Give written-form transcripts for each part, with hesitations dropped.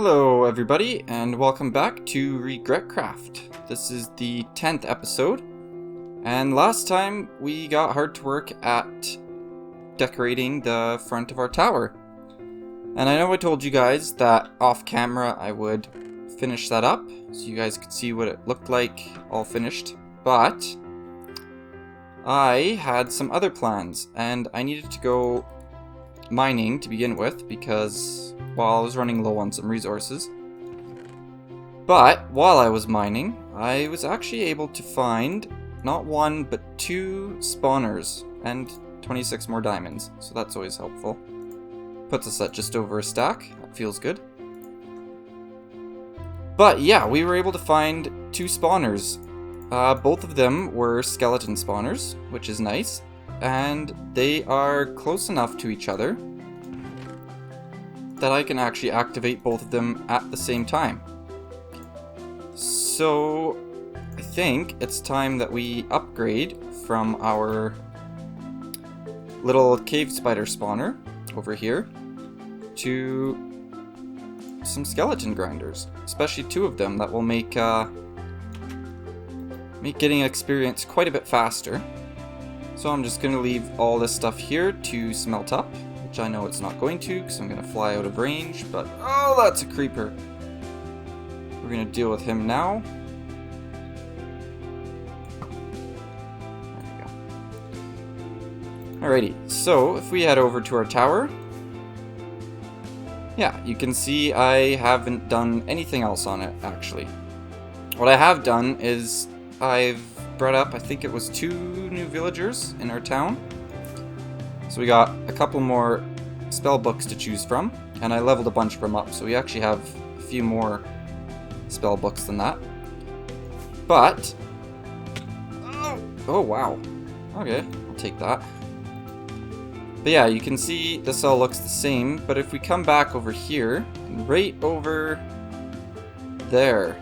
Hello everybody, and welcome back to RegretCraft. This is the 10th episode, and last time we got hard to work at decorating the front of our tower. And I know I told you guys that off camera I would finish that up, so you guys could see what it looked like all finished, but I had some other plans, and I needed to go mining to begin with because, well, I was running low on some resources. But while I was mining, I was actually able to find not one but 2 spawners and 26 more diamonds, so that's always helpful. Puts us at just over a stack. That feels good. But yeah, we were able to find 2 spawners. Both of them were skeleton spawners, which is nice, and they are close enough to each other that I can actually activate both of them at the same time. So I think it's time that we upgrade from our little cave spider spawner over here to some skeleton grinders, especially 2 of them that will make getting experience quite a bit faster. So I'm just going to leave all this stuff here to smelt up, which I know it's not going to because I'm going to fly out of range, but oh, that's a creeper. We're going to deal with him now. There we go. Alrighty, so if we head over to our tower, yeah, you can see I haven't done anything else on it, actually. What I have done is I've brought up, I think it was 2 new villagers in our town. So we got a couple more spell books to choose from, and I leveled a bunch of them up, so we actually have a few more spell books than that. But, oh wow, okay, I'll take that. But yeah, you can see this all looks the same, but if we come back over here, and right over there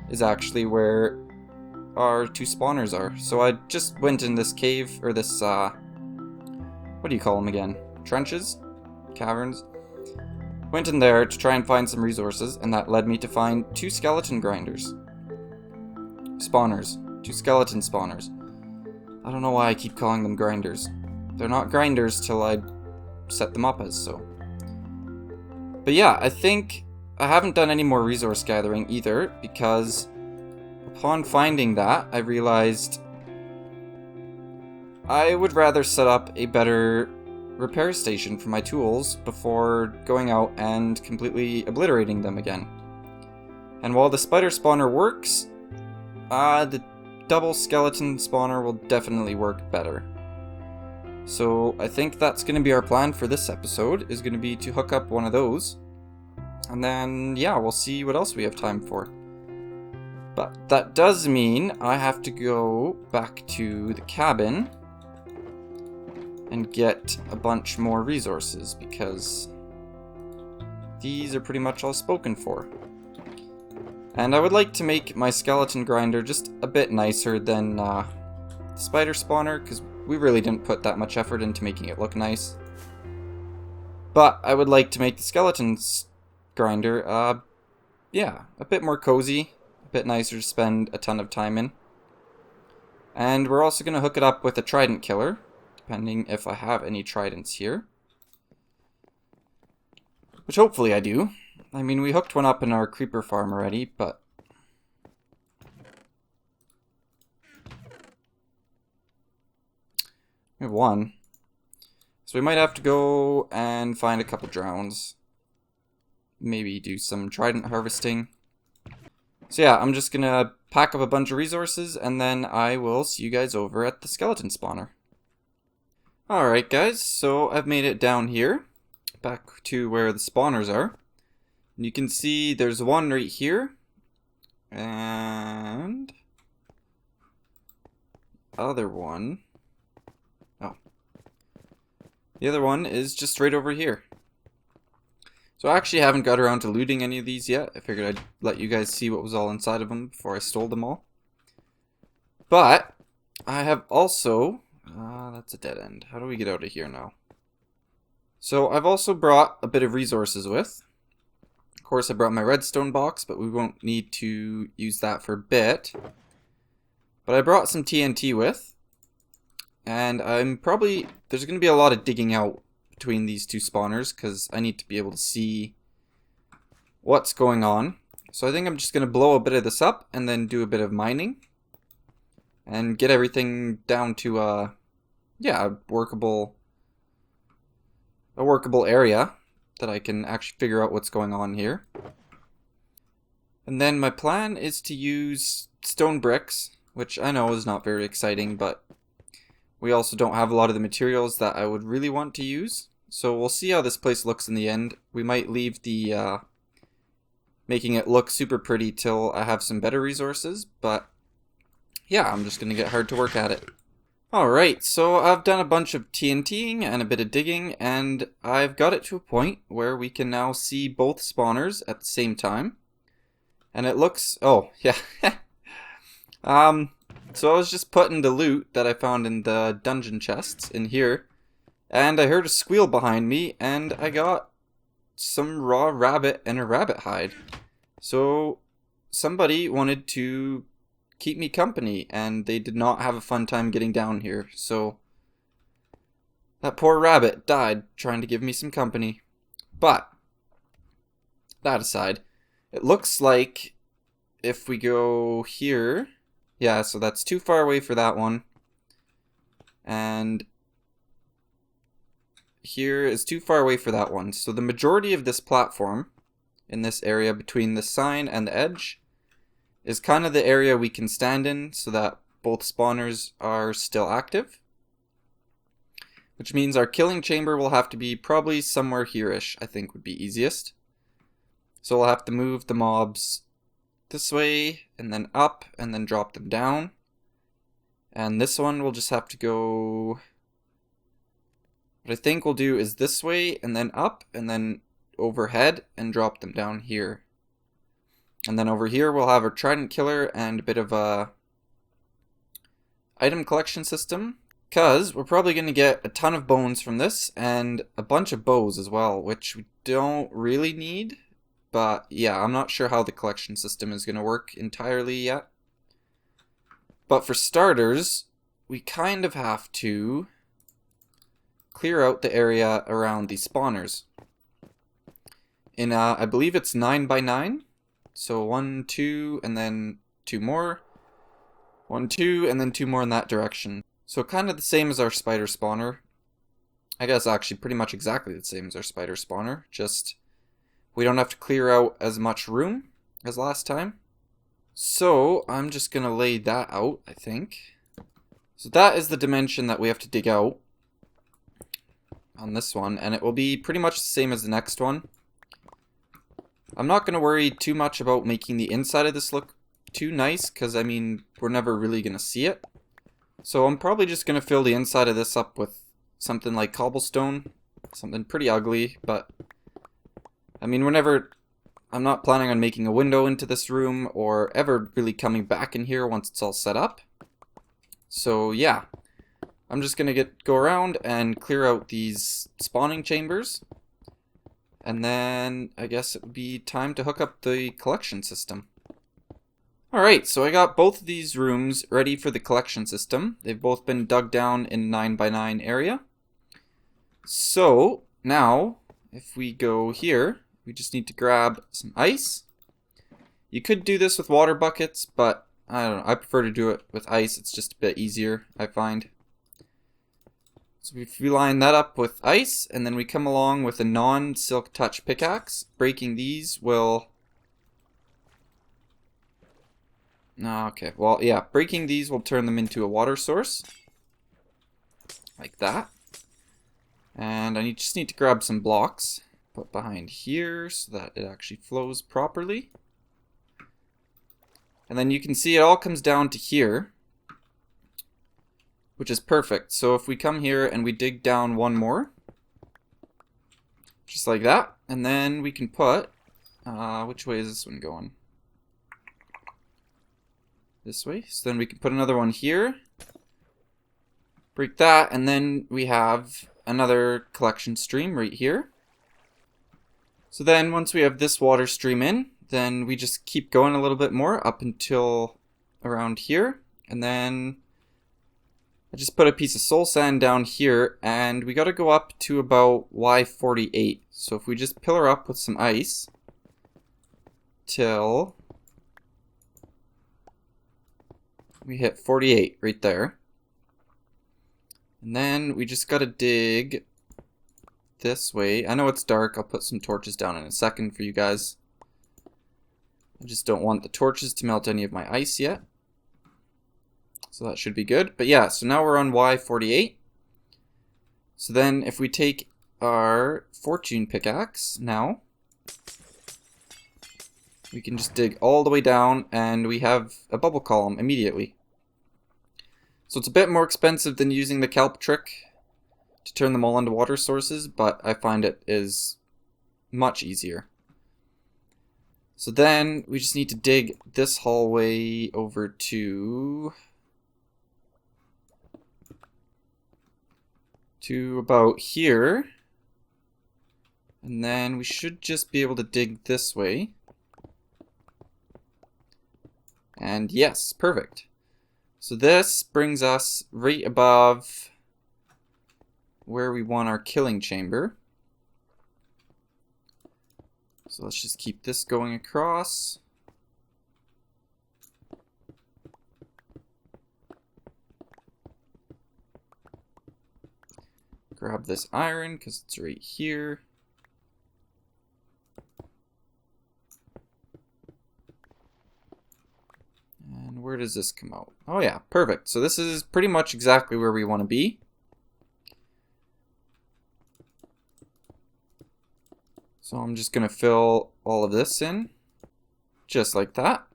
is actually where our 2 spawners are. So I just went in this cave, or this, what do you call them again? Trenches? Caverns? Went in there to try and find some resources, and that led me to find 2 skeleton grinders. Spawners. 2 skeleton spawners. I don't know why I keep calling them grinders. They're not grinders till I set them up as so. But yeah, I think I haven't done any more resource gathering either, because upon finding that, I realized I would rather set up a better repair station for my tools before going out and completely obliterating them again. And while the spider spawner works, the double skeleton spawner will definitely work better. So I think that's going to be our plan for this episode, is going to be to hook up one of those. And then, yeah, we'll see what else we have time for. But that does mean I have to go back to the cabin and get a bunch more resources, because these are pretty much all spoken for. And I would like to make my skeleton grinder just a bit nicer than the spider spawner, because we really didn't put that much effort into making it look nice. But I would like to make the skeleton's grinder, yeah, a bit more cozy, a bit nicer to spend a ton of time in. And we're also going to hook it up with a trident killer, depending if I have any tridents here. Which hopefully I do. I mean, we hooked one up in our creeper farm already, but we have 1. So we might have to go and find a couple drowns. Maybe do some trident harvesting. So yeah, I'm just gonna pack up a bunch of resources, and then I will see you guys over at the skeleton spawner. Alright guys, so I've made it down here, back to where the spawners are. And you can see there's one right here, and other one, oh, the other one is just right over here. So I actually haven't got around to looting any of these yet. I figured I'd let you guys see what was all inside of them before I stole them all. But I have also, that's a dead end. How do we get out of here now? So I've also brought a bit of resources with. Of course, I brought my redstone box, but we won't need to use that for a bit. But I brought some TNT with, and there's going to be a lot of digging out between these two spawners, because I need to be able to see what's going on. So I think I'm just going to blow a bit of this up, and then do a bit of mining, and get everything down to a workable area that I can actually figure out what's going on here. And then my plan is to use stone bricks, which I know is not very exciting, but we also don't have a lot of the materials that I would really want to use. So we'll see how this place looks in the end. We might leave the making it look super pretty till I have some better resources, but yeah, I'm just gonna get hard to work at it. Alright, so I've done a bunch of TNTing and a bit of digging, and I've got it to a point where we can now see both spawners at the same time. And it looks... oh, yeah. So I was just putting the loot that I found in the dungeon chests in here, and I heard a squeal behind me, and I got some raw rabbit and a rabbit hide. So somebody wanted to keep me company, and they did not have a fun time getting down here, so that poor rabbit died trying to give me some company. But that aside, it looks like if we go here, yeah, so that's too far away for that one, and here is too far away for that one. So the majority of this platform in this area between the sign and the edge is kind of the area we can stand in so that both spawners are still active. Which means our killing chamber will have to be probably somewhere here-ish, I think would be easiest. So we'll have to move the mobs this way, and then up, and then drop them down. And this one will just have to go... what I think we'll do is this way, and then up, and then overhead, and drop them down here. And then over here we'll have our trident killer and a bit of a item collection system, because we're probably going to get a ton of bones from this and a bunch of bows as well, which we don't really need. But yeah, I'm not sure how the collection system is going to work entirely yet. But for starters, we kind of have to clear out the area around these spawners. In I believe it's 9 by 9. So 1, 2, and then 2 more. 1, 2, and then 2 more in that direction. So kind of the same as our spider spawner. I guess actually pretty much exactly the same as our spider spawner. Just we don't have to clear out as much room as last time. So I'm just going to lay that out, I think. So that is the dimension that we have to dig out on this one. And it will be pretty much the same as the next one. I'm not going to worry too much about making the inside of this look too nice, because, I mean, we're never really going to see it. So I'm probably just going to fill the inside of this up with something like cobblestone. Something pretty ugly, but, I mean, I'm not planning on making a window into this room, or ever really coming back in here once it's all set up. So, yeah. I'm just going to go around and clear out these spawning chambers. And then I guess it would be time to hook up the collection system. Alright, so I got both of these rooms ready for the collection system. They've both been dug down in 9 by 9 area. So now, if we go here, we just need to grab some ice. You could do this with water buckets, but I don't know, I prefer to do it with ice. It's just a bit easier, I find. So if we line that up with ice, and then we come along with a non-silk touch pickaxe, breaking these will... okay, well, yeah, breaking these will turn them into a water source. Like that. And I just need to grab some blocks, put behind here so that it actually flows properly. And then you can see it all comes down to here, which is perfect. So if we come here and we dig down one more, just like that, and then we can put, which way is this one going? This way. So then we can put another one here, break that, and then we have another collection stream right here. So then once we have this water stream in, then we just keep going a little bit more up until around here. And then I just put a piece of soul sand down here, and we got to go up to about Y48. So if we just pillar up with some ice till we hit 48 right there. And then we just got to dig this way. I know it's dark. I'll put some torches down in a second for you guys. I just don't want the torches to melt any of my ice yet. So that should be good. But yeah, so now we're on Y48. So then if we take our fortune pickaxe now, we can just dig all the way down and we have a bubble column immediately. So it's a bit more expensive than using the kelp trick to turn them all into water sources, but I find it is much easier. So then we just need to dig this hallway over to about here. And then we should just be able to dig this way. And yes, perfect. So this brings us right above where we want our killing chamber. So let's just keep this going across. Grab this iron because it's right here. And where does this come out? Oh yeah, perfect. So this is pretty much exactly where we want to be. So I'm just going to fill all of this in, just like that.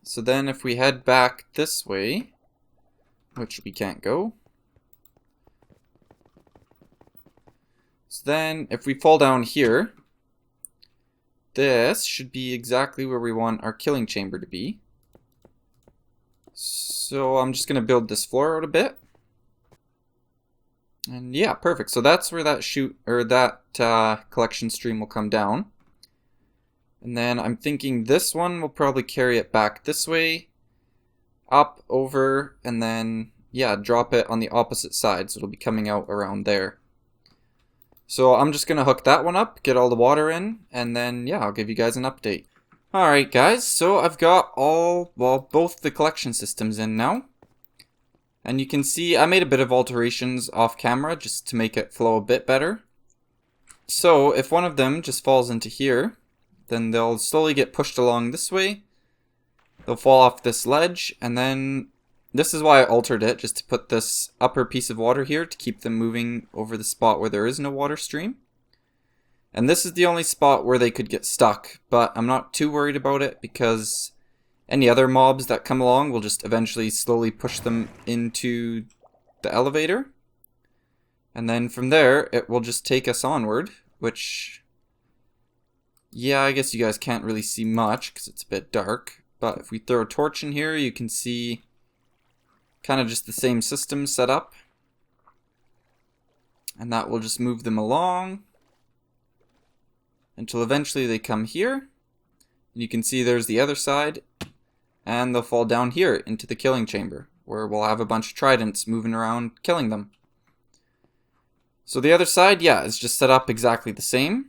So then if we head back this way, which we can't go. So then if we fall down here, this should be exactly where we want our killing chamber to be. So I'm just going to build this floor out a bit. And yeah, perfect. So that's where that collection stream will come down. And then I'm thinking this one will probably carry it back this way, up, over, and then, yeah, drop it on the opposite side. So it'll be coming out around there. So I'm just going to hook that one up, get all the water in, and then, yeah, I'll give you guys an update. Alright guys, so I've got both the collection systems in now. And you can see I made a bit of alterations off camera just to make it flow a bit better. So if one of them just falls into here, then they'll slowly get pushed along this way. They'll fall off this ledge, and then this is why I altered it, just to put this upper piece of water here to keep them moving over the spot where there is no water stream. And this is the only spot where they could get stuck, but I'm not too worried about it because any other mobs that come along will just eventually slowly push them into the elevator. And then from there, it will just take us onward, which, yeah, I guess you guys can't really see much because it's a bit dark. But if we throw a torch in here, you can see kind of just the same system set up. And that will just move them along until eventually they come here. And you can see there's the other side. And they'll fall down here into the killing chamber, where we'll have a bunch of tridents moving around killing them. So the other side, yeah, is just set up exactly the same.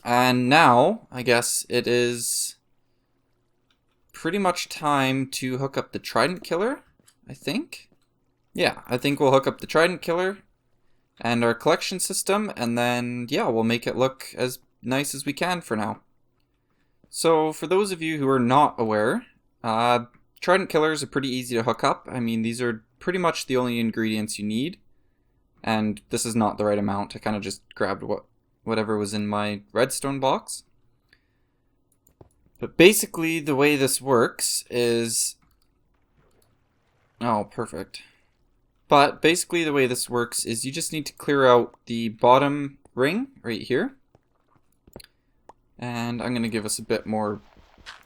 And now, I guess it is pretty much time to hook up the trident killer, I think. Yeah, I think we'll hook up the trident killer and our collection system, and then, yeah, we'll make it look as nice as we can for now. So for those of you who are not aware, trident killers are pretty easy to hook up. I mean, these are pretty much the only ingredients you need. And this is not the right amount. I kind of just grabbed whatever was in my redstone box. But basically the way this works is... Oh, perfect. But basically the way this works is you just need to clear out the bottom ring right here. And I'm going to give us a bit more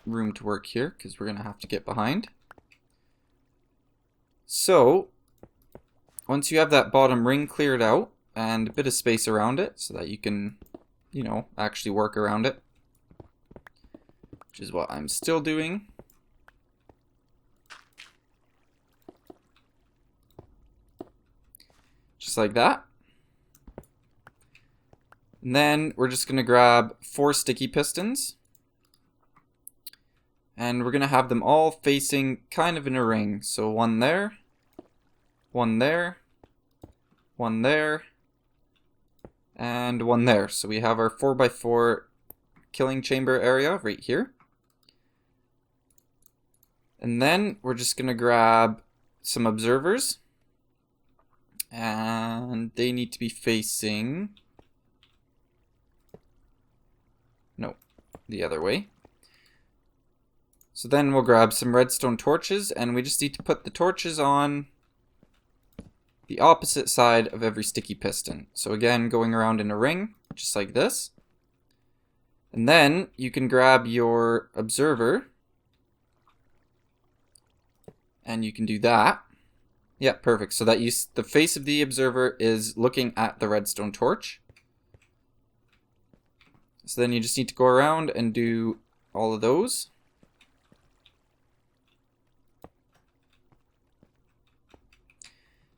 room to work here because we're going to have to get behind. So, once you have that bottom ring cleared out, and a bit of space around it so that you can, you know, actually work around it, which is what I'm still doing. Just like that. And then we're just going to grab 4 sticky pistons. And we're going to have them all facing kind of in a ring. So one there, one there, one there, and one there. So we have our 4x4 killing chamber area right here. And then we're just going to grab some observers. And they need to be facing... no, the other way. So then we'll grab some redstone torches, and we just need to put the torches on the opposite side of every sticky piston. So again, going around in a ring, just like this. And then you can grab your observer, and you can do that. Yeah, perfect. So that the face of the observer is looking at the redstone torch. So then you just need to go around and do all of those.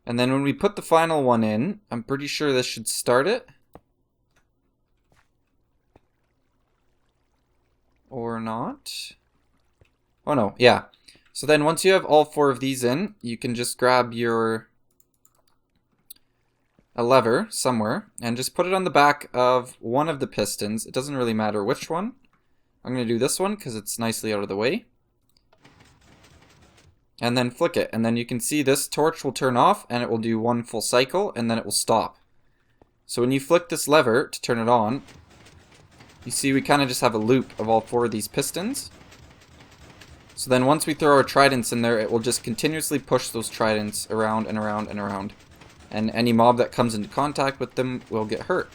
And then when we put the final one in, I'm pretty sure this should start it. Or not. Oh no, yeah. So then once you have all 4 of these in, you can just grab a lever somewhere and just put it on the back of one of the pistons. It doesn't really matter which one. I'm going to do this one because it's nicely out of the way. And then flick it. And then you can see this torch will turn off and it will do 1 full cycle and then it will stop. So when you flick this lever to turn it on, you see we kind of just have a loop of all 4 of these pistons. So then once we throw our tridents in there, it will just continuously push those tridents around and around and around. And any mob that comes into contact with them will get hurt.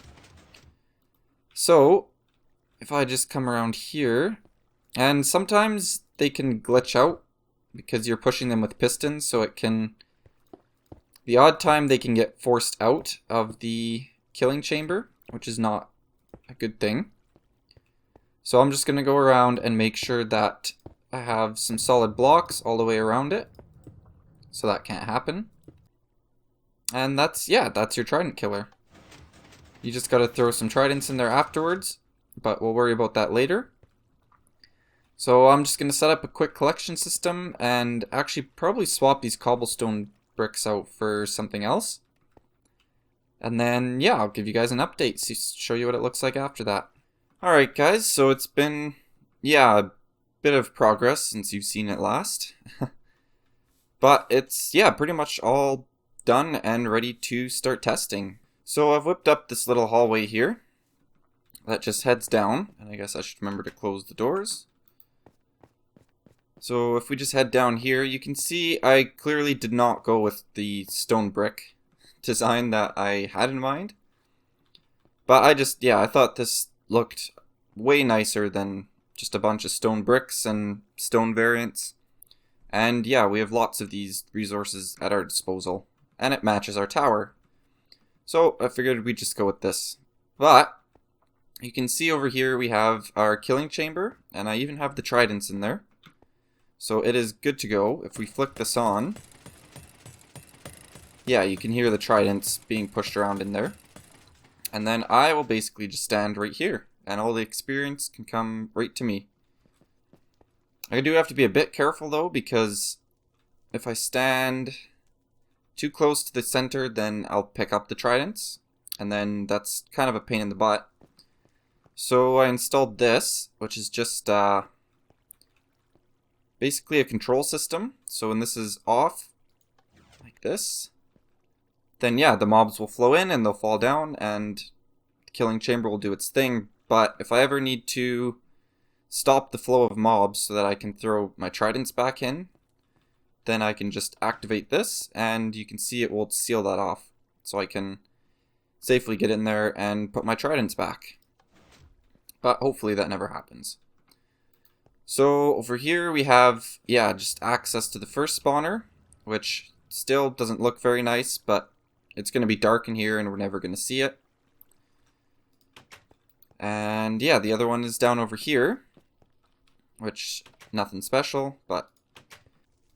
So, if I just come around here, and sometimes they can glitch out because you're pushing them with pistons, so it can... the odd time they can get forced out of the killing chamber, which is not a good thing. So I'm just going to go around and make sure that I have some solid blocks all the way around it, so that can't happen. And that's your trident killer. You just gotta throw some tridents in there afterwards, but we'll worry about that later. So I'm just gonna set up a quick collection system and actually probably swap these cobblestone bricks out for something else. And then, yeah, I'll give you guys an update, show you what it looks like after that. Alright guys, so it's been, a bit of progress since you've seen it last. But it's, pretty much all done and ready to start testing. So I've whipped up this little hallway here that just heads down, and I guess I should remember to close the doors. So if we just head down here, you can see I clearly did not go with the stone brick design that I had in mind. But I thought this looked way nicer than just a bunch of stone bricks and stone variants. And yeah, we have lots of these resources at our disposal. And it matches our tower. So I figured we'd just go with this. But you can see over here we have our killing chamber. And I even have the tridents in there. So it is good to go. If we flick this on, yeah, you can hear the tridents being pushed around in there. And then I will basically just stand right here. And all the experience can come right to me. I do have to be a bit careful though, because if I stand too close to the center, then I'll pick up the tridents. And then that's kind of a pain in the butt. So I installed this, which is just basically a control system. So when this is off, like this, then yeah, the mobs will flow in and they'll fall down and the killing chamber will do its thing. But if I ever need to stop the flow of mobs so that I can throw my tridents back in, then I can just activate this and you can see it will seal that off. So I can safely get in there and put my tridents back. But hopefully that never happens. So over here we have, just access to the first spawner, which still doesn't look very nice, but it's going to be dark in here and we're never going to see it. And yeah, the other one is down over here, which nothing special, but...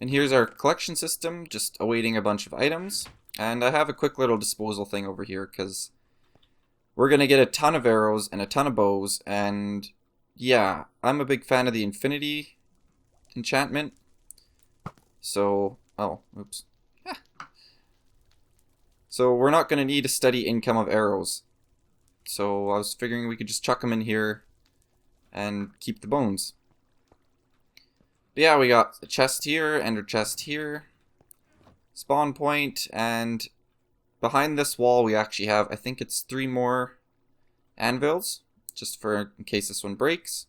And here's our collection system, just awaiting a bunch of items. And I have a quick little disposal thing over here, because we're going to get a ton of arrows and a ton of bows, and yeah, I'm a big fan of the infinity enchantment. So, oh, oops. Ah. So we're not going to need a steady income of arrows. So I was figuring we could just chuck them in here and keep the bones. But yeah, we got a chest here, ender chest here, spawn point, and behind this wall we actually have, I think it's 3 more anvils, just for in case this one breaks.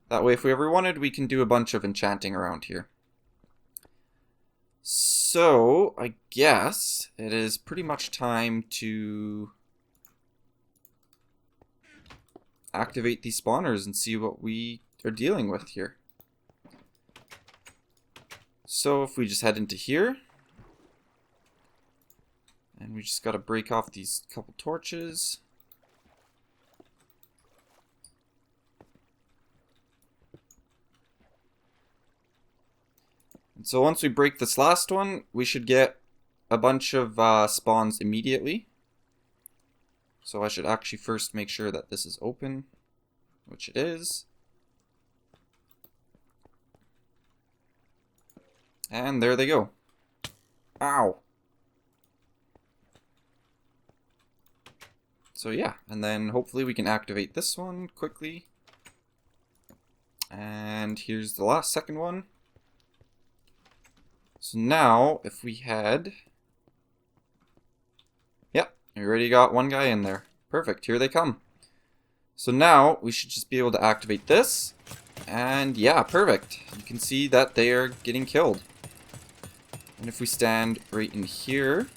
That way if we ever wanted, we can do a bunch of enchanting around here. So, I guess it is pretty much time to activate these spawners and see what we are dealing with here. So if we just head into here, and we just gotta break off these couple torches. And so once we break this last one, we should get a bunch of spawns immediately. So I should actually first make sure that this is open, which it is. And there they go. Ow! So yeah, and then hopefully we can activate this one quickly. And here's the last second one. So now, if we head... Yep, we already got one guy in there. Perfect, here they come. So now, we should just be able to activate this. And yeah, perfect. You can see that they are getting killed. And if we stand right in here...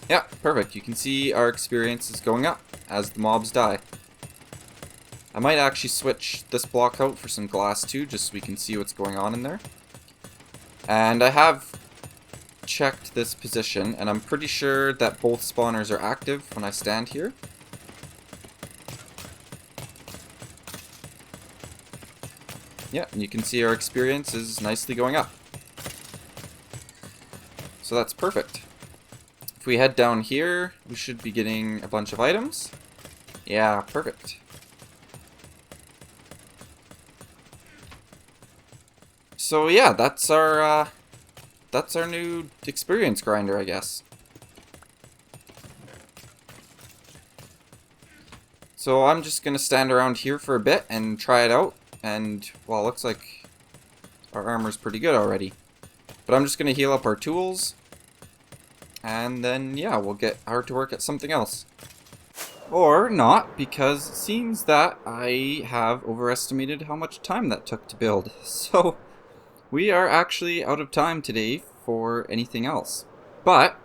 Yeah, perfect. You can see our experience is going up as the mobs die. I might actually switch this block out for some glass too, just so we can see what's going on in there. And I have checked this position, and I'm pretty sure that both spawners are active when I stand here. Yeah, and you can see our experience is nicely going up. So that's perfect. If we head down here, we should be getting a bunch of items. Yeah, perfect. So yeah, that's our new experience grinder, I guess. So I'm just gonna stand around here for a bit and try it out. And well, it looks like our armor's pretty good already. But I'm just gonna heal up our tools. And then, yeah, we'll get hard to work at something else. Or not, because it seems that I have overestimated how much time that took to build. So, we are actually out of time today for anything else. But,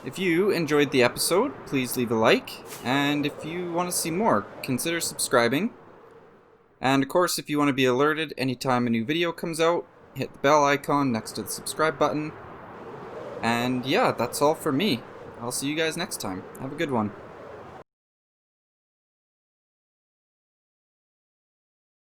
if you enjoyed the episode, please leave a like. And if you want to see more, consider subscribing. And of course, if you want to be alerted anytime a new video comes out, hit the bell icon next to the subscribe button. And yeah, that's all for me. I'll see you guys next time. Have a good one.